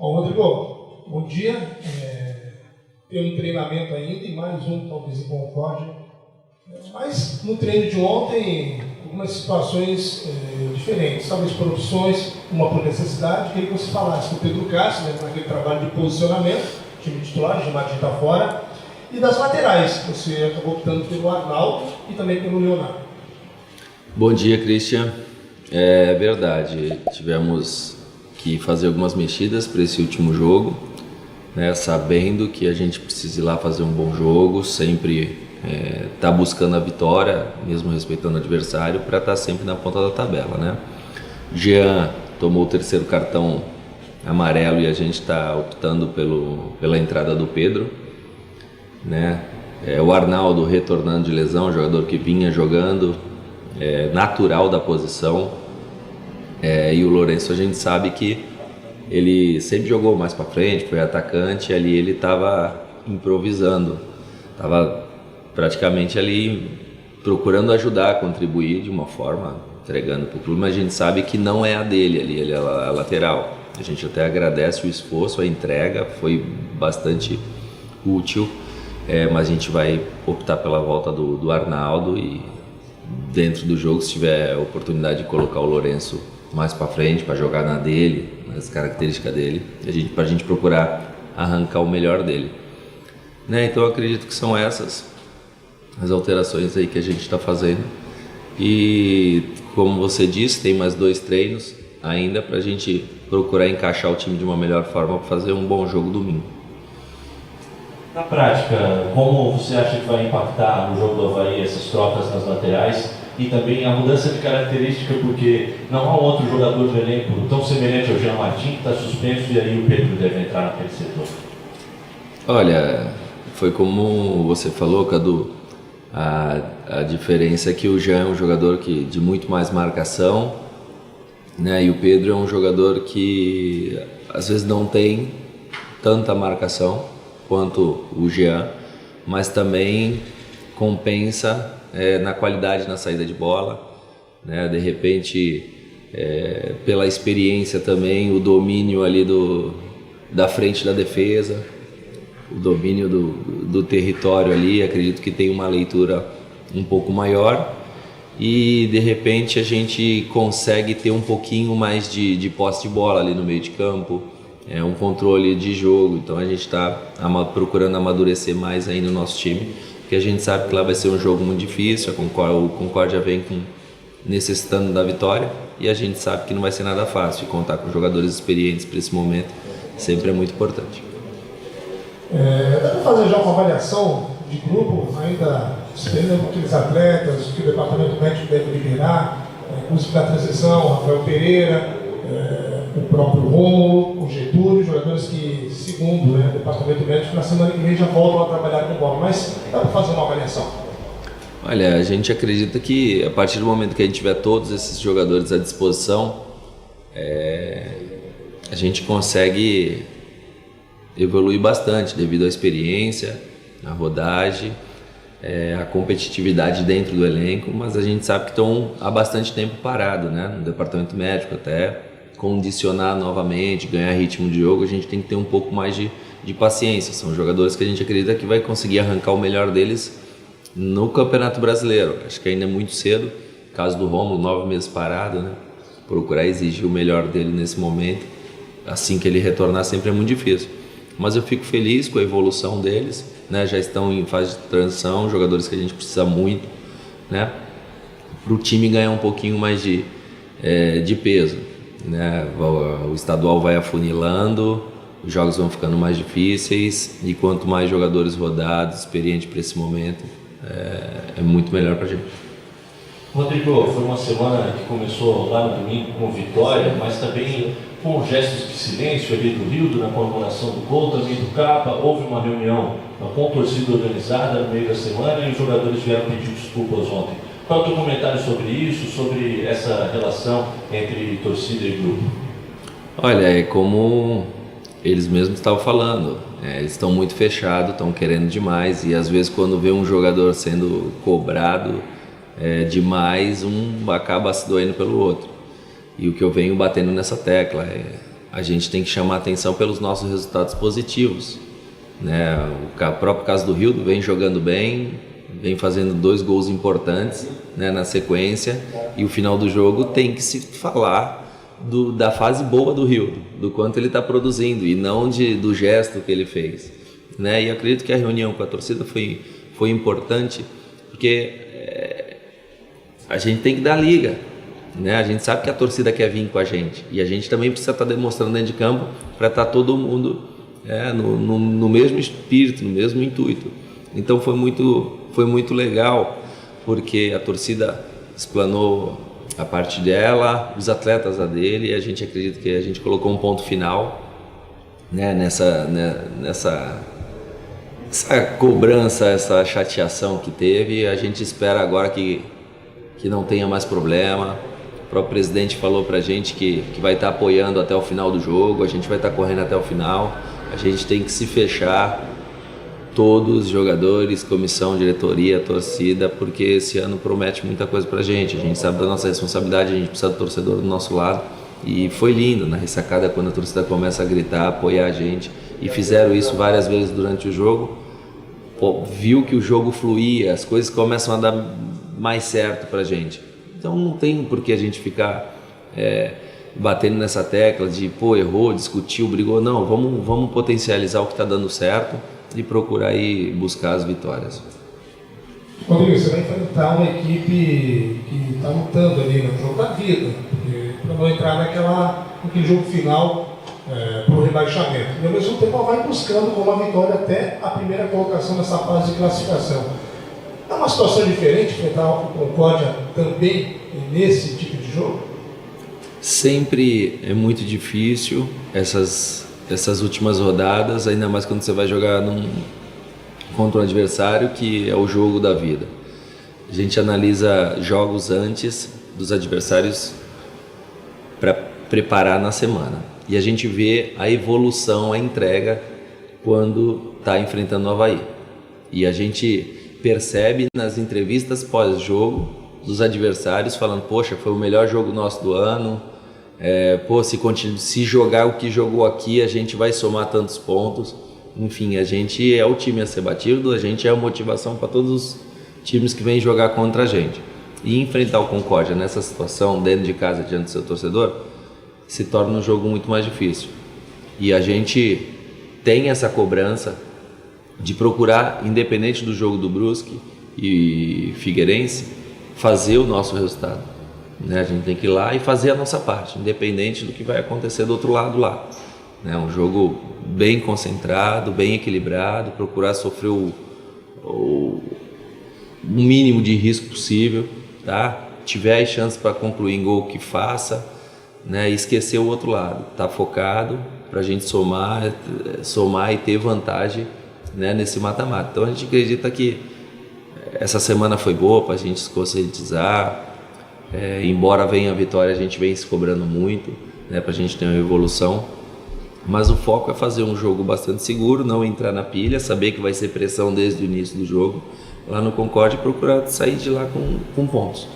Bom, Rodrigo, bom dia. Tem um treinamento ainda e mais um, talvez, em Concórdia. Mas no treino de ontem, algumas situações diferentes, talvez por opções, uma por necessidade. Queria que você falasse do Pedro Castro, né, naquele trabalho de posicionamento, time titular, de Martim está fora, e das laterais. Você acabou optando pelo Arnaldo e também pelo Leonardo. Bom dia, Christian. É verdade, tivemos que fazer algumas mexidas para esse último jogo, né, sabendo que a gente precisa ir lá fazer um bom jogo, sempre tá buscando a vitória, mesmo respeitando o adversário, para estar sempre na ponta da tabela, né? Jean tomou o terceiro cartão amarelo e a gente está optando pela entrada do Pedro, né? O Arnaldo retornando de lesão, jogador que vinha jogando, natural da posição, e o Lourenço a gente sabe que ele sempre jogou mais para frente, foi atacante, ali ele estava improvisando, estava praticamente ali procurando ajudar, contribuir de uma forma, entregando para o clube, mas a gente sabe que não é a dele ali, ele é a lateral. A gente até agradece o esforço, a entrega foi bastante útil, mas a gente vai optar pela volta do Arnaldo e dentro do jogo, se tiver a oportunidade de colocar o Lourenço mais para frente, para jogar na dele, nas características dele, para a gente procurar arrancar o melhor dele, né? Então eu acredito que são essas as alterações aí que a gente está fazendo, e como você disse, tem mais 2 treinos ainda para a gente procurar encaixar o time de uma melhor forma para fazer um bom jogo domingo. Na prática, como você acha que vai impactar no jogo do Avaí essas trocas nas laterais e também a mudança de característica, porque não há outro jogador do elenco tão semelhante ao Jean Martin que está suspenso e aí o Pedro deve entrar naquele setor? Olha, foi como você falou, Cadu, a diferença é que o Jean é um jogador de muito mais marcação, né? E o Pedro é um jogador que às vezes não tem tanta marcação quanto o Jean, mas também compensa na qualidade na saída de bola, né? De repente, pela experiência também, o domínio ali da frente da defesa, o domínio do território ali, acredito que tem uma leitura um pouco maior e de repente a gente consegue ter um pouquinho mais de posse de bola ali no meio de campo, um controle de jogo. Então a gente está procurando amadurecer mais aí no nosso time, porque a gente sabe que lá vai ser um jogo muito difícil, o Concórdia vem necessitando da vitória e a gente sabe que não vai ser nada fácil, e contar com jogadores experientes para esse momento sempre é muito importante. Dá para fazer já uma avaliação de grupo, ainda esperando aqueles atletas que o departamento médico deve liberar, inclusive da transição, Rafael Pereira, o próprio Rômulo, o Getúlio, jogadores que, segundo o departamento médico, na semana que vem já voltam a trabalhar com bola, mas dá para fazer uma avaliação? Olha, a gente acredita que a partir do momento que a gente tiver todos esses jogadores à disposição, a gente consegue evoluir bastante devido à experiência, à rodagem, a competitividade dentro do elenco, mas a gente sabe que estão há bastante tempo parados, né? No departamento médico, até condicionar novamente, ganhar ritmo de jogo, a gente tem que ter um pouco mais de paciência. São jogadores que a gente acredita que vai conseguir arrancar o melhor deles no Campeonato Brasileiro. Acho que ainda é muito cedo, caso do Rômulo, 9 meses parado, né? Procurar exigir o melhor dele nesse momento, assim que ele retornar sempre é muito difícil. Mas eu fico feliz com a evolução deles, né? Já estão em fase de transição, jogadores que a gente precisa muito, né? Para o time ganhar um pouquinho mais de peso, né? O estadual vai afunilando, os jogos vão ficando mais difíceis e quanto mais jogadores rodados, experientes para esse momento, é muito melhor para a gente. Rodrigo, foi uma semana que começou lá no domingo com vitória, mas também com gestos de silêncio ali do Rildo na comemoração do gol, também do Capa. Houve uma reunião com torcida organizada no meio da semana e os jogadores vieram pedir desculpas ontem. Qual é o teu comentário sobre isso, sobre essa relação entre torcida e grupo? Olha, é como eles mesmos estavam falando, eles estão muito fechados, estão querendo demais e às vezes quando vê um jogador sendo cobrado demais, um acaba se doendo pelo outro. E o que eu venho batendo nessa tecla a gente tem que chamar atenção pelos nossos resultados positivos, né? O próprio caso do Rildo vem jogando bem, vem fazendo 2 gols importantes, né, na sequência, e o final do jogo tem que se falar da fase boa do Rildo, do quanto ele está produzindo e não do gesto que ele fez, né? E acredito que a reunião com a torcida foi importante, porque a gente tem que dar liga, né? A gente sabe que a torcida quer vir com a gente e a gente também precisa estar demonstrando dentro de campo para estar todo mundo no mesmo espírito, no mesmo intuito. Então foi muito legal, porque a torcida explanou a parte dela, os atletas a dele, e a gente acredita que a gente colocou um ponto final, né, nessa cobrança, essa chateação que teve. A gente espera agora que não tenha mais problema. O próprio presidente falou pra gente que vai estar apoiando até o final do jogo, a gente vai estar correndo até o final. A gente tem que se fechar, todos, jogadores, comissão, diretoria, torcida, porque esse ano promete muita coisa pra gente. A gente sabe da nossa responsabilidade, a gente precisa do torcedor do nosso lado. E foi lindo na ressacada quando a torcida começa a gritar, apoiar a gente, e fizeram isso várias vezes durante o jogo. Pô, viu que o jogo fluía, as coisas começam a dar mais certo pra gente. Então não tem por que a gente ficar batendo nessa tecla de pô, errou, discutiu, brigou. Não, vamos potencializar o que está dando certo e procurar aí buscar as vitórias. Rodrigo, você vai enfrentar uma equipe que está lutando ali no jogo da vida, para não entrar naquele jogo final para o rebaixamento. E ao mesmo tempo ela vai buscando com uma vitória até a primeira colocação nessa fase de classificação. É uma situação diferente enfrentar o Concórdia também nesse tipo de jogo? Sempre é muito difícil essas últimas rodadas, ainda mais quando você vai jogar contra um adversário que é o jogo da vida. A gente analisa jogos antes dos adversários para preparar na semana. E a gente vê a evolução, a entrega quando está enfrentando o Avaí. E a gente percebe nas entrevistas pós-jogo dos adversários falando, poxa, foi o melhor jogo nosso do ano, se jogar o que jogou aqui, a gente vai somar tantos pontos. Enfim, a gente é o time a ser batido, a gente é a motivação para todos os times que vêm jogar contra a gente. E enfrentar o Concórdia nessa situação, dentro de casa, diante do seu torcedor, se torna um jogo muito mais difícil. E a gente tem essa cobrança de procurar, independente do jogo do Brusque e Figueirense, fazer o nosso resultado, né? A gente tem que ir lá e fazer a nossa parte, independente do que vai acontecer do outro lado lá. É um jogo bem concentrado, bem equilibrado, procurar sofrer o mínimo de risco possível, tá? Tiver as chances para concluir em gol, que faça, né? E esquecer o outro lado, tá focado para a gente somar e ter vantagem, né, nesse mata-mata. Então a gente acredita que essa semana foi boa para a gente se conscientizar. Embora venha a vitória, a gente vem se cobrando muito, né, para a gente ter uma evolução. Mas o foco é fazer um jogo bastante seguro, não entrar na pilha, saber que vai ser pressão desde o início do jogo lá no Concórdia e procurar sair de lá com pontos.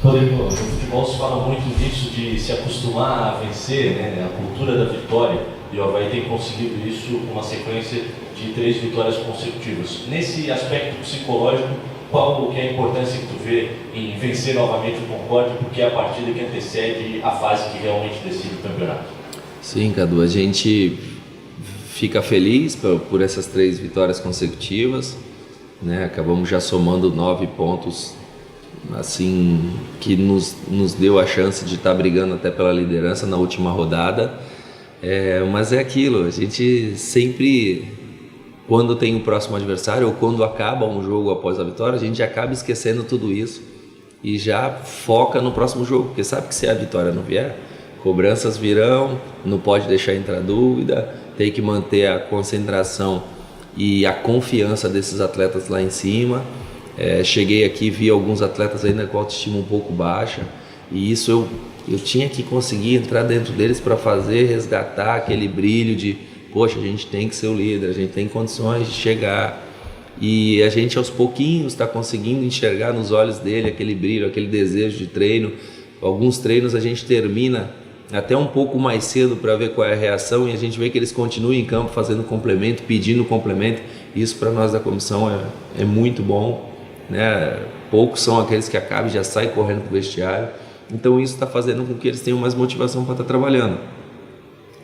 Rodrigo, no futebol se fala muito disso, de se acostumar a vencer, né, a cultura da vitória, e o Avaí tem conseguido isso com uma sequência de 3 vitórias consecutivas. Nesse aspecto psicológico, qual que é a importância que tu vê em vencer novamente o Concórdia, porque é a partida que antecede a fase que realmente decide o campeonato? Sim, Cadu, a gente fica feliz por essas 3 vitórias consecutivas, né? Acabamos já somando 9 pontos, assim, que nos deu a chance de estar brigando até pela liderança na última rodada. Mas é aquilo, a gente sempre, quando tem o próximo adversário ou quando acaba um jogo após a vitória, a gente acaba esquecendo tudo isso e já foca no próximo jogo, porque sabe que se a vitória não vier, cobranças virão, não pode deixar entrar dúvida, tem que manter a concentração e a confiança desses atletas lá em cima. Cheguei aqui e vi alguns atletas ainda com autoestima um pouco baixa, e isso eu tinha que conseguir entrar dentro deles para resgatar aquele brilho de, poxa, a gente tem que ser o líder, a gente tem condições de chegar. E a gente aos pouquinhos está conseguindo enxergar nos olhos dele aquele brilho, aquele desejo de treino. Alguns treinos a gente termina até um pouco mais cedo para ver qual é a reação, e a gente vê que eles continuam em campo fazendo complemento, pedindo complemento. Isso para nós da comissão é muito bom, né? Poucos são aqueles que acabam e já saem correndo para o vestiário. Então isso está fazendo com que eles tenham mais motivação para estar trabalhando.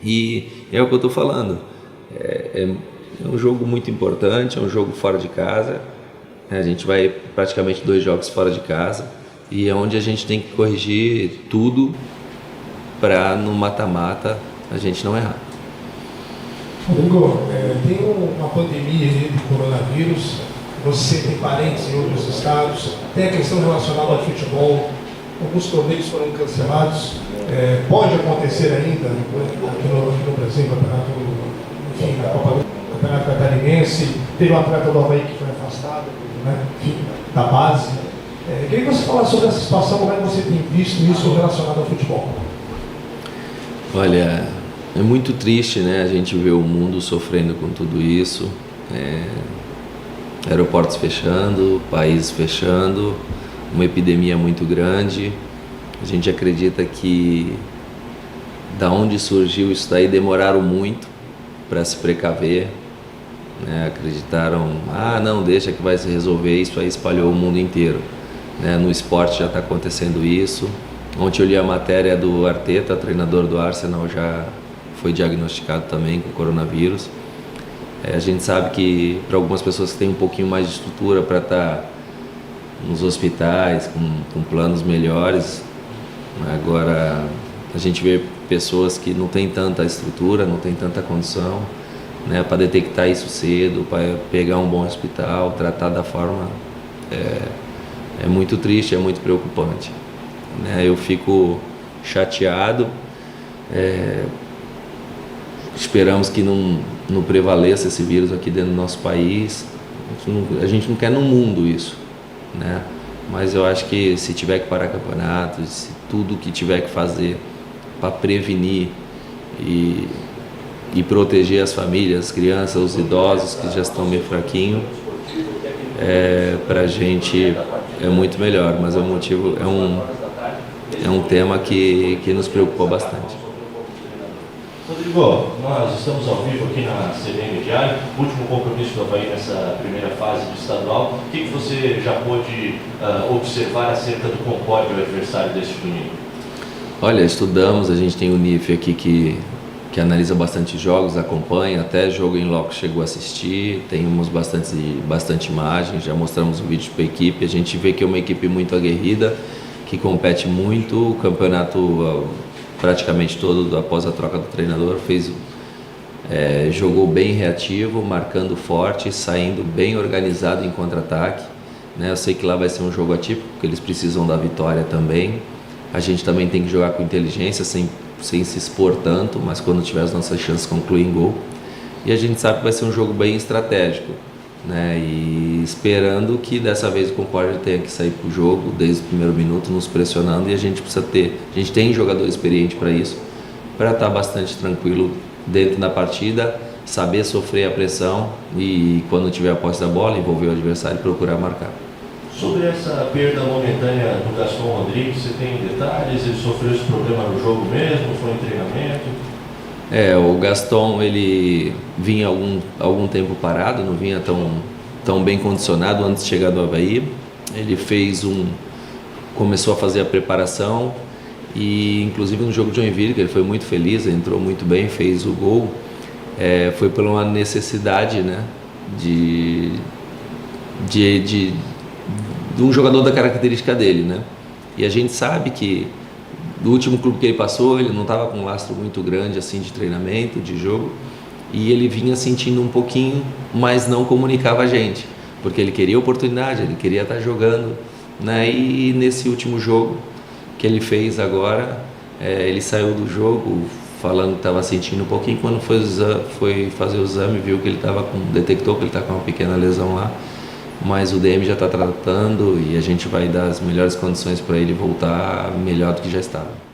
E é o que eu estou falando. É um jogo muito importante, é um jogo fora de casa. A gente vai praticamente 2 jogos fora de casa, e é onde a gente tem que corrigir tudo para no mata-mata a gente não errar. Rodrigo, tem uma pandemia aí do coronavírus, você tem parentes em outros estados, tem a questão relacionada ao futebol, alguns torneios foram cancelados, pode acontecer ainda aqui no Brasil, enfim, na Copa do Campeonato Catarinense, teve um atleta do Avaí que foi afastado, né, enfim, da base. Queria que você falasse sobre essa situação, como é que você tem visto isso relacionado ao futebol? Olha, é muito triste, né? A gente vê o mundo sofrendo com tudo isso, aeroportos fechando, países fechando, uma epidemia muito grande. A gente acredita que da onde surgiu isso daí demoraram muito para se precaver, né? Acreditaram, não, deixa que vai se resolver, isso aí espalhou o mundo inteiro, né? No esporte já está acontecendo isso. Ontem eu li a matéria do Arteta, treinador do Arsenal, já foi diagnosticado também com coronavírus. A gente sabe que para algumas pessoas que têm um pouquinho mais de estrutura para estar nos hospitais, com planos melhores, agora a gente vê pessoas que não têm tanta estrutura, não têm tanta condição, né, para detectar isso cedo, para pegar um bom hospital, tratar da forma, é muito triste, é muito preocupante. Eu fico chateado, esperamos que não prevaleça esse vírus aqui dentro do nosso país. A gente não quer no mundo isso, né? Mas eu acho que se tiver que parar campeonatos, se tudo que tiver que fazer para prevenir e proteger as famílias, as crianças, os idosos que já estão meio fraquinhos, para a gente é muito melhor, mas o motivo é um tema que nos preocupa bastante. Rodrigo, nós estamos ao vivo aqui na CBN Diário, último compromisso do Avaí nessa primeira fase do estadual. O que você já pôde observar acerca do Concórdia, o adversário deste domingo? Olha, estudamos, a gente tem o NIF aqui que analisa bastante jogos, acompanha, até jogo em loco chegou a assistir, temos bastante imagem, já mostramos um vídeo para a equipe, a gente vê que é uma equipe muito aguerrida, que compete muito, o campeonato praticamente todo após a troca do treinador jogou bem reativo, marcando forte, saindo bem organizado em contra-ataque, né? Eu sei que lá vai ser um jogo atípico, porque eles precisam da vitória também. A gente também tem que jogar com inteligência, sem se expor tanto, mas quando tiver as nossas chances concluir em gol. E a gente sabe que vai ser um jogo bem estratégico, né? E esperando que dessa vez o Concórdia tenha que sair para o jogo desde o primeiro minuto, nos pressionando, e a gente tem jogador experiente para isso, para estar bastante tranquilo dentro da partida, saber sofrer a pressão e quando tiver a posse da bola, envolver o adversário e procurar marcar. Sobre essa perda momentânea do Gaston Rodrigues, você tem detalhes? Ele sofreu esse problema no jogo mesmo? Foi em treinamento? O Gaston, ele vinha algum tempo parado, não vinha tão bem condicionado antes de chegar do Avaí. Ele começou a fazer a preparação e inclusive no jogo de Joinville, que ele foi muito feliz, entrou muito bem, fez o gol. Foi por uma necessidade, né, de um jogador da característica dele, né? E a gente sabe que do último clube que ele passou, ele não estava com um lastro muito grande assim de treinamento, de jogo, e ele vinha sentindo um pouquinho, mas não comunicava a gente, porque ele queria oportunidade, ele queria estar jogando, né? E nesse último jogo que ele fez agora, ele saiu do jogo falando que estava sentindo um pouquinho, quando foi fazer o exame, viu que ele detectou que ele está com uma pequena lesão lá, mas o DM já está tratando e a gente vai dar as melhores condições para ele voltar melhor do que já estava.